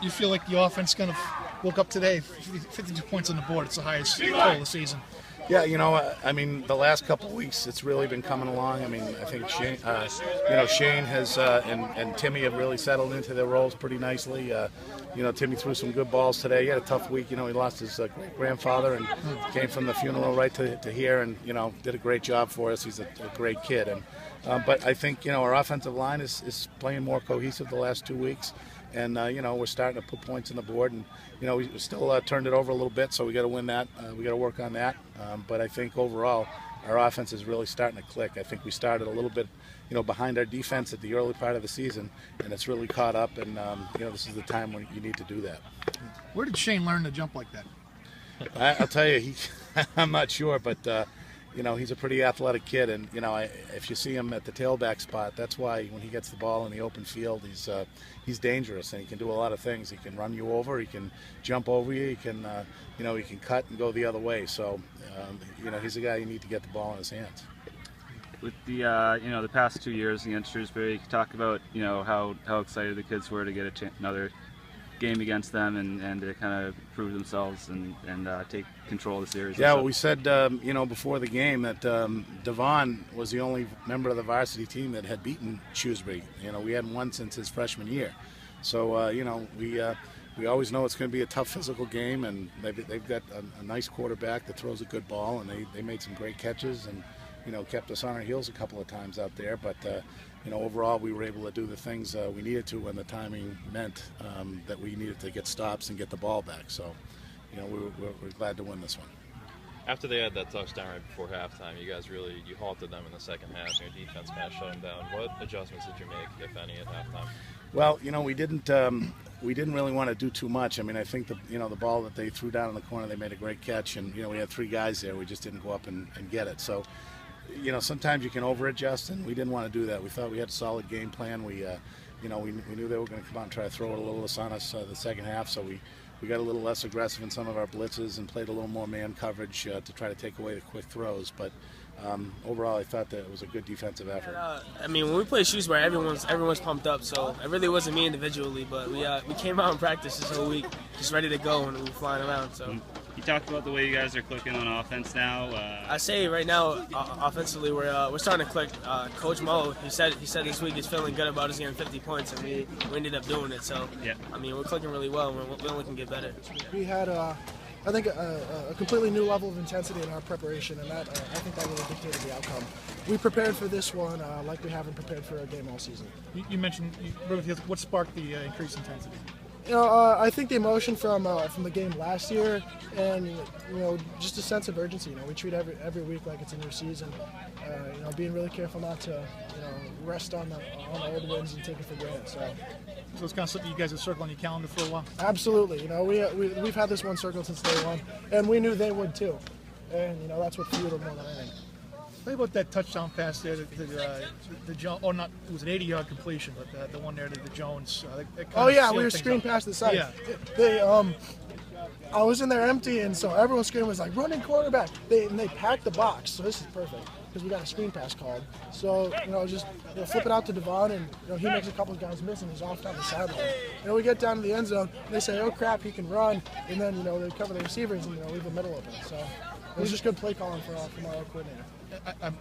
You feel like the offense kind of woke up today, 52 points on the board. It's the highest total of the season. Yeah, I mean, the last couple of weeks, it's really been coming along. I mean, I think Shane, Shane has and Timmy have really settled into their roles pretty nicely. Timmy threw some good balls today. He had a tough week. He lost his great-grandfather and came from the funeral right to here and, did a great job for us. He's a great kid. And but I think, our offensive line is playing more cohesive the last 2 weeks. And, we're starting to put points on the board. And, we still turned it over a little bit, so we got to win that. We got to work on that. But I think overall, our offense is really starting to click. I think we started a little bit, behind our defense at the early part of the season, and it's really caught up. And, this is the time when you need to do that. Where did Shane learn to jump like that? I'll tell you, I'm not sure, but he's a pretty athletic kid, and if you see him at the tailback spot, that's why when he gets the ball in the open field, he's dangerous, and he can do a lot of things. He can run you over, he can jump over you, he can he can cut and go the other way. So he's a guy you need to get the ball in his hands. With the the past 2 years against Shrewsbury, you talk about how excited the kids were to get another game against them and to kind of prove themselves and take control of the series. Yeah, well, we said before the game that Davon was the only member of the varsity team that had beaten Shrewsbury. We hadn't won since his freshman year, so we always know it's going to be a tough physical game, and they've got a nice quarterback that throws a good ball, and they made some great catches and kept us on our heels a couple of times out there, but overall we were able to do the things we needed to when the timing meant that we needed to get stops and get the ball back. So, we're glad to win this one. After they had that touchdown right before halftime, you guys you halted them in the second half, and your defense kind of shut them down. What adjustments did you make, if any, at halftime? Well, we didn't really want to do too much. I mean, I think the ball that they threw down in the corner, they made a great catch, and we had 3 guys there. We just didn't go up and get it. So, sometimes you can over-adjust, and we didn't want to do that. We thought we had a solid game plan. We knew they were going to come out and try to throw it a little on us the second half, so we got a little less aggressive in some of our blitzes and played a little more man coverage to try to take away the quick throws. But overall, I thought that it was a good defensive effort. I mean, when we played Shrewsbury, everyone's pumped up, so it really wasn't me individually, but we came out and practiced this whole week just ready to go, and we were flying around. So. You talked about the way you guys are clicking on offense now. I say right now, offensively, we're starting to click. Coach Mo, he said this week he's feeling good about us getting 50 points, and we ended up doing it. So, yeah. I mean, we're clicking really well, and we only can get better. We had, I think, a completely new level of intensity in our preparation, and I think that really dictated the outcome. We prepared for this one like we haven't prepared for a game all season. You mentioned what sparked the increased intensity. I think the emotion from the game last year, and just a sense of urgency. We treat every week like it's a new season. Being really careful not to rest on the old wins and take it for granted. So it's kind of something you guys have circled on your calendar for a while. Absolutely. We've had this one circled since day one, and we knew they would too. And that's what fueled them more than anything. Tell me about that touchdown pass there, the Jones, or not, it was an 80-yard completion, but the one there to the Jones. We were screened past the side. Yeah. I was in there empty, and so everyone's screaming was like, running quarterback. They packed the box, so this is perfect because we got a screen pass called. So, just flip it out to Davon, and he makes a couple of guys miss, and he's off down the sideline. We get down to the end zone, and they say, oh crap, he can run, and then they cover the receivers and leave the middle open. So it was just good play calling from our coordinator. I'm